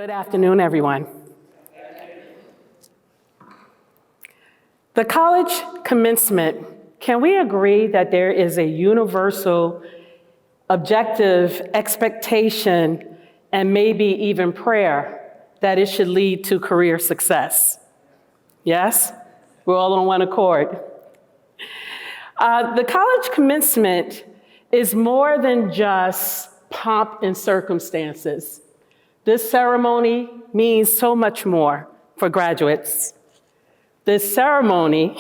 Good afternoon, everyone. The college commencement, can we agree that there is a universal objective expectation and maybe even prayer that it should lead to career success? Yes? We're all on one accord. The college commencement is more than just pomp and circumstances. This ceremony means so much more for graduates. This ceremony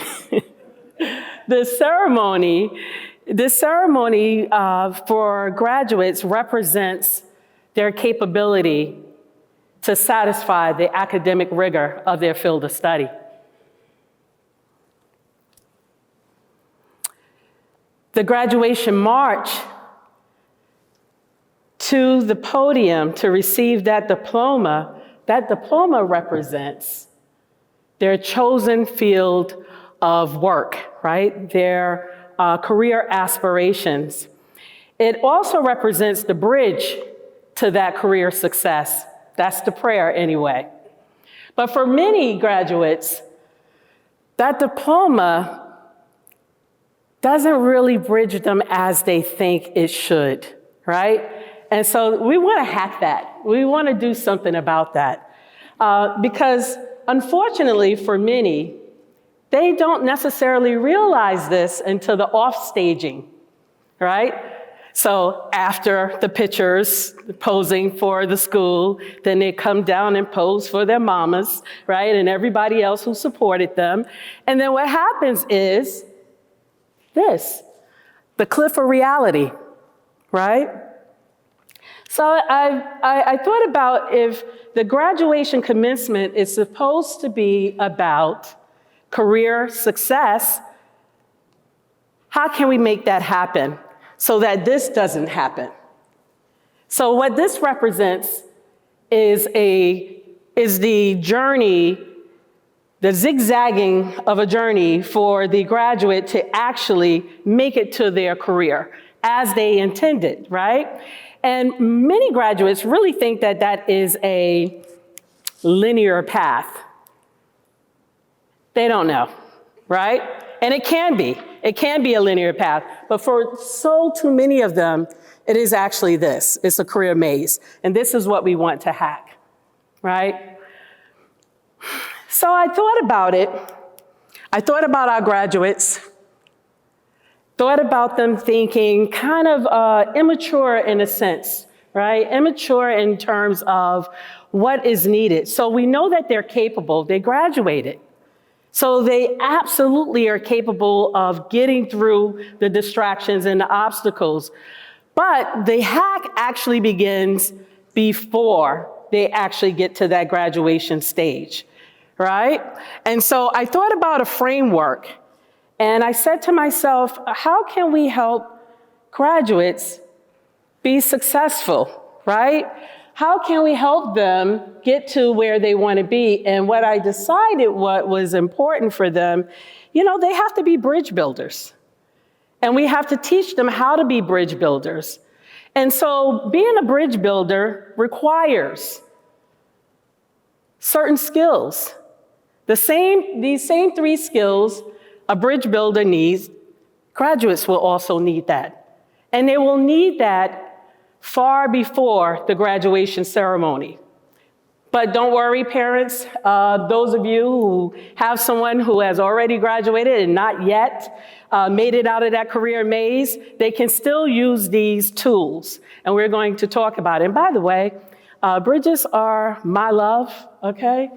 for graduates represents their capability to satisfy the academic rigor of their field of study. The graduation march to the podium to receive that diploma represents their chosen field of work, right? Their career aspirations. It also represents the bridge to that career success. That's the prayer anyway. But for many graduates, that diploma doesn't really bridge them as they think it should, right? And so we want to hack that. We want to do something about that. Because unfortunately for many, they don't necessarily realize this until the off-staging, right? So after the pictures posing for the school, then they come down and pose for their mamas, right? And everybody else who supported them. And then what happens is this, the cliff of reality, right? So I thought about if the graduation commencement is supposed to be about career success, how can we make that happen so that this doesn't happen? So what this represents is the journey, the zigzagging of a journey for the graduate to actually make it to their career as they intended, right? And many graduates really think that that is a linear path. They don't know, right? And it can be a linear path, but for so too many of them, it is actually this. It's a career maze, and this is what we want to hack, right? So I thought about it. I thought about our graduates, thought about them thinking kind of immature in a sense, right? Immature in terms of what is needed. So we know that they're capable. They graduated. So they absolutely are capable of getting through the distractions and the obstacles. But the hack actually begins before they actually get to that graduation stage, right? And so I thought about a framework. And I said to myself, how can we help graduates be successful, right? How can we help them get to where they want to be? And what I decided what was important for them, they have to be bridge builders. And we have to teach them how to be bridge builders. And so being a bridge builder requires certain skills. These same three skills a bridge builder needs, graduates will also need that. And they will need that far before the graduation ceremony. But don't worry, parents, those of you who have someone who has already graduated and not yet made it out of that career maze, they can still use these tools. And we're going to talk about it. And by the way, bridges are my love, okay?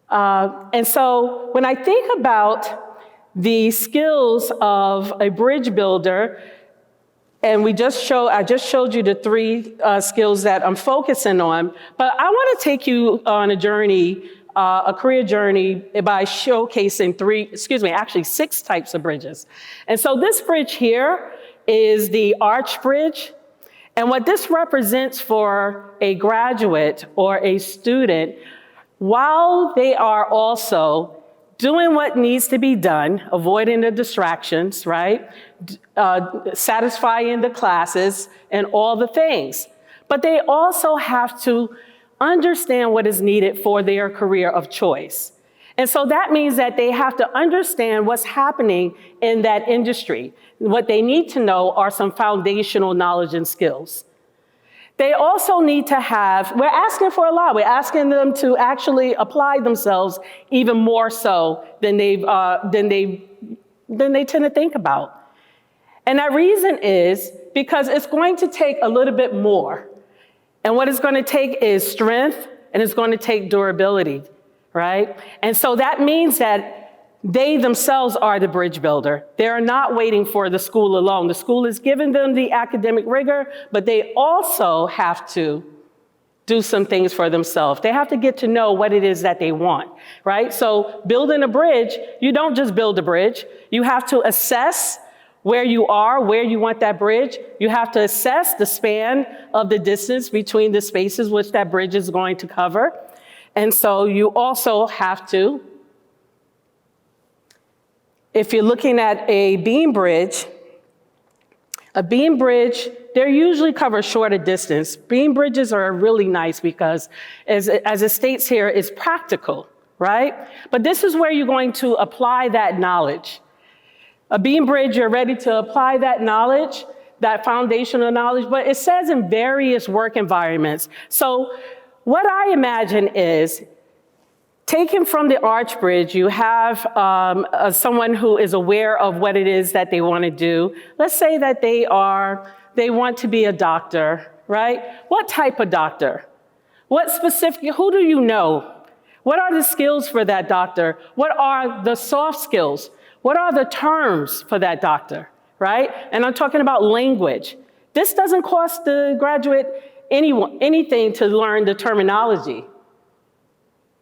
And so when I think about the skills of a bridge builder, and I just showed you the three skills that I'm focusing on, but I want to take you on a journey, a career journey, by showcasing six types of bridges. And so this bridge here is the arch bridge. And what this represents for a graduate or a student, while they are also doing what needs to be done, avoiding the distractions, right? Satisfying the classes and all the things. But they also have to understand what is needed for their career of choice. And so that means that they have to understand what's happening in that industry. What they need to know are some foundational knowledge and skills. They also need to have, we're asking for a lot. We're asking them to actually apply themselves even more so than they tend to think about. And that reason is because it's going to take a little bit more. And what it's going to take is strength, and it's going to take durability, right? And so that means that they themselves are the bridge builder. They're not waiting for the school alone. The school is giving them the academic rigor, but they also have to do some things for themselves. They have to get to know what it is that they want, right? So building a bridge, you don't just build a bridge. You have to assess where you are, where you want that bridge. You have to assess the span of the distance between the spaces which that bridge is going to cover. And so you also have to, if you're looking at a beam bridge, they usually cover shorter distance. Beam bridges are really nice because, as it states here, it's practical, right? But this is where you're going to apply that knowledge. A beam bridge, you're ready to apply that knowledge, that foundational knowledge, but it says in various work environments. So what I imagine is, taken from the arch bridge, you have someone who is aware of what it is that they want to do. Let's say that they want to be a doctor, right? What type of doctor? What specific, who do you know? What are the skills for that doctor? What are the soft skills? What are the terms for that doctor, right? And I'm talking about language. This doesn't cost the graduate anything to learn the terminology.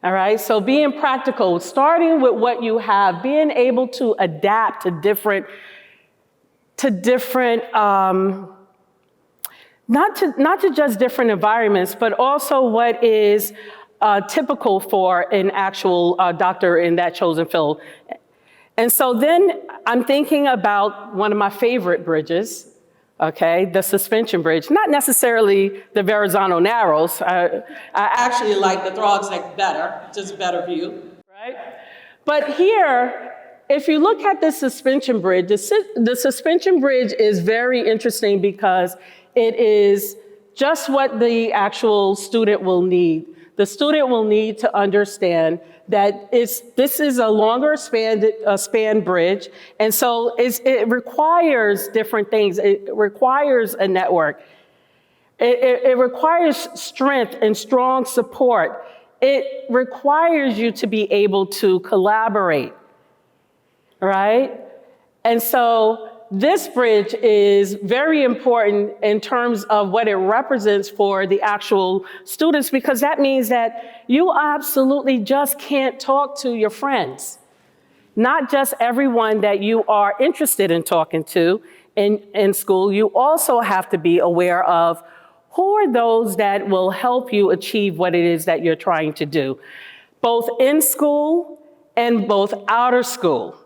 All right, so being practical, starting with what you have, being able to adapt to different, not to just different environments, but also what is typical for an actual doctor in that chosen field. And so then I'm thinking about one of my favorite bridges, okay, the suspension bridge. Not necessarily the Verrazano Narrows. I actually like the Throgs Neck better, just a better view, right? But here, if you look at the suspension bridge, the suspension bridge is very interesting because it is just what the actual student will need. The student will need to understand that this is a longer span bridge, and so it requires different things. It requires a network. It requires strength and strong support. It requires you to be able to collaborate, right? And so this bridge is very important in terms of what it represents for the actual students, because that means that you absolutely just can't talk to your friends. Not just everyone that you are interested in talking to in school, you also have to be aware of who are those that will help you achieve what it is that you're trying to do, both in school and both out of school.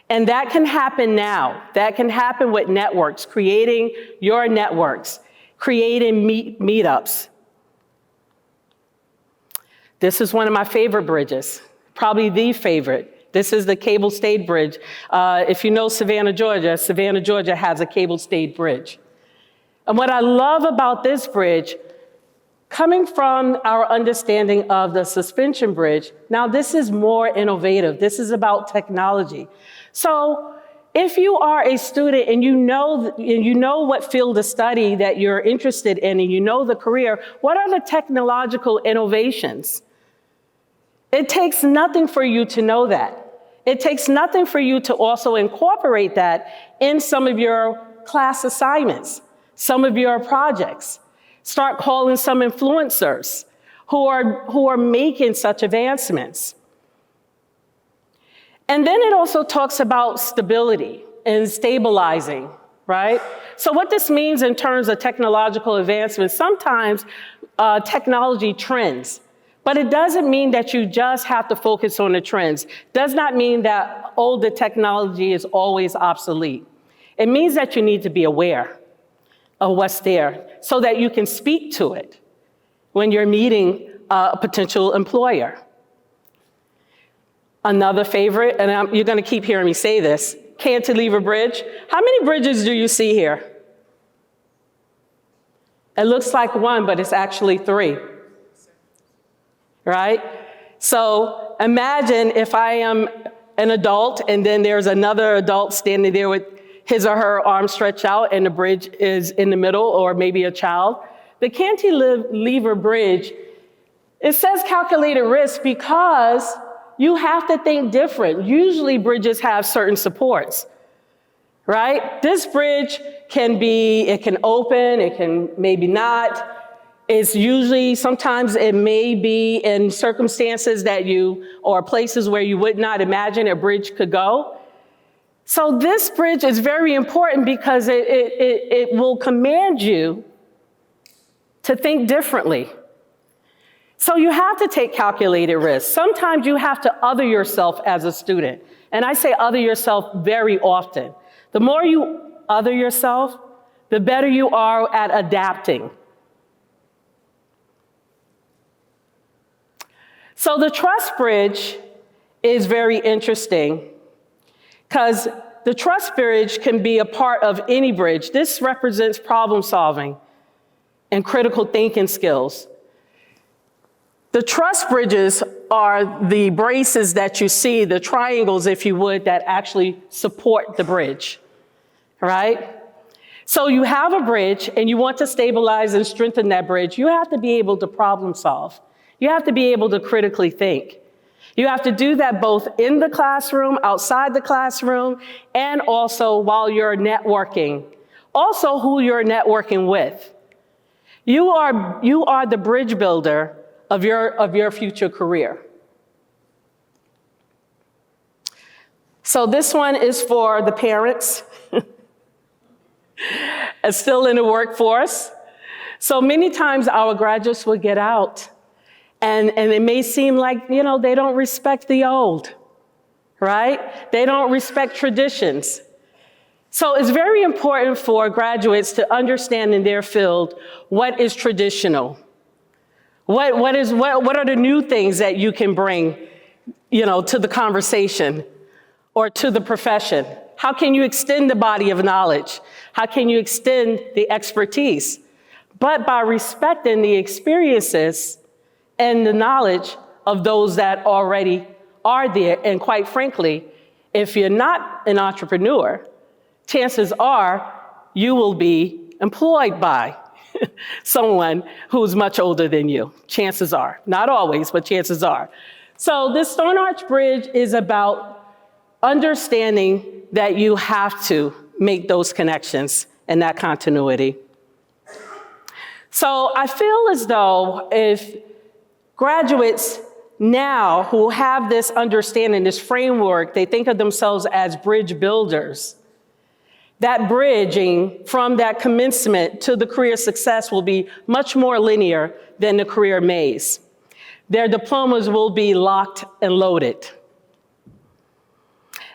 And that can happen now. That can happen with networks, creating your networks, creating meetups. This is one of my favorite bridges, probably the favorite. This is the cable-stayed bridge. If you know Savannah, Georgia has a cable-stayed bridge. And what I love about this bridge, coming from our understanding of the suspension bridge, now this is more innovative. This is about technology. So if you are a student and you know what field of study that you're interested in and you know the career, what are the technological innovations? It takes nothing for you to know that. It takes nothing for you to also incorporate that in some of your class assignments, some of your projects. Start calling some influencers who are making such advancements. And then it also talks about stability and stabilizing, right? So what this means in terms of technological advancements, sometimes technology trends, but it doesn't mean that you just have to focus on the trends. Does not mean that older technology is always obsolete. It means that you need to be aware of what's there so that you can speak to it when you're meeting a potential employer. Another favorite, and you're going to keep hearing me say this, cantilever bridge. How many bridges do you see here? It looks like one, but it's actually 3, right? So imagine if I am an adult and then there's another adult standing there with his or her arm stretched out and the bridge is in the middle, or maybe a child. The cantilever bridge, it says calculated risk because you have to think different. Usually bridges have certain supports, right? This bridge it can open, it can maybe not. It's usually, sometimes it may be in circumstances or places where you would not imagine a bridge could go. So this bridge is very important because it will command you to think differently. So you have to take calculated risks. Sometimes you have to other yourself as a student. And I say other yourself very often. The more you other yourself, the better you are at adapting. So the trust bridge is very interesting because the trust bridge can be a part of any bridge. This represents problem solving and critical thinking skills. The trust bridges are the braces that you see, the triangles, if you would, that actually support the bridge, right? So you have a bridge and you want to stabilize and strengthen that bridge. You have to be able to problem solve. You have to be able to critically think. You have to do that both in the classroom, outside the classroom, and also while you're networking. Also who you're networking with. You are the bridge builder of your future career. So this one is for the parents. It's still in the workforce. So many times our graduates will get out and it may seem like, they don't respect the old, right? They don't respect traditions. So it's very important for graduates to understand in their field what is traditional. What are the new things that you can bring, to the conversation or to the profession? How can you extend the body of knowledge? How can you extend the expertise? But by respecting the experiences and the knowledge of those that already are there. And quite frankly, if you're not an entrepreneur, chances are you will be employed by someone who's much older than you. Chances are. Not always, but chances are. So this Stone Arch Bridge is about understanding that you have to make those connections and that continuity. So I feel as though if graduates now who have this understanding, this framework, they think of themselves as bridge builders. That bridging from that commencement to the career success will be much more linear than the career maze. Their diplomas will be locked and loaded.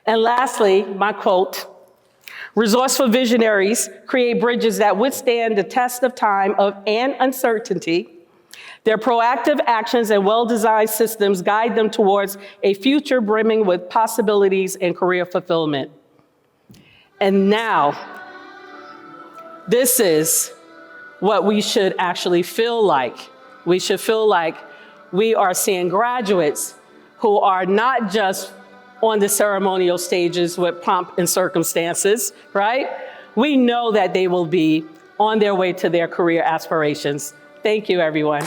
And lastly, my quote, resourceful visionaries create bridges that withstand the test of time and uncertainty. Their proactive actions and well-designed systems guide them towards a future brimming with possibilities and career fulfillment. And now, this is what we should actually feel like. We should feel like we are seeing graduates who are not just on the ceremonial stages with pomp and circumstances, right? We know that they will be on their way to their career aspirations. Thank you, everyone.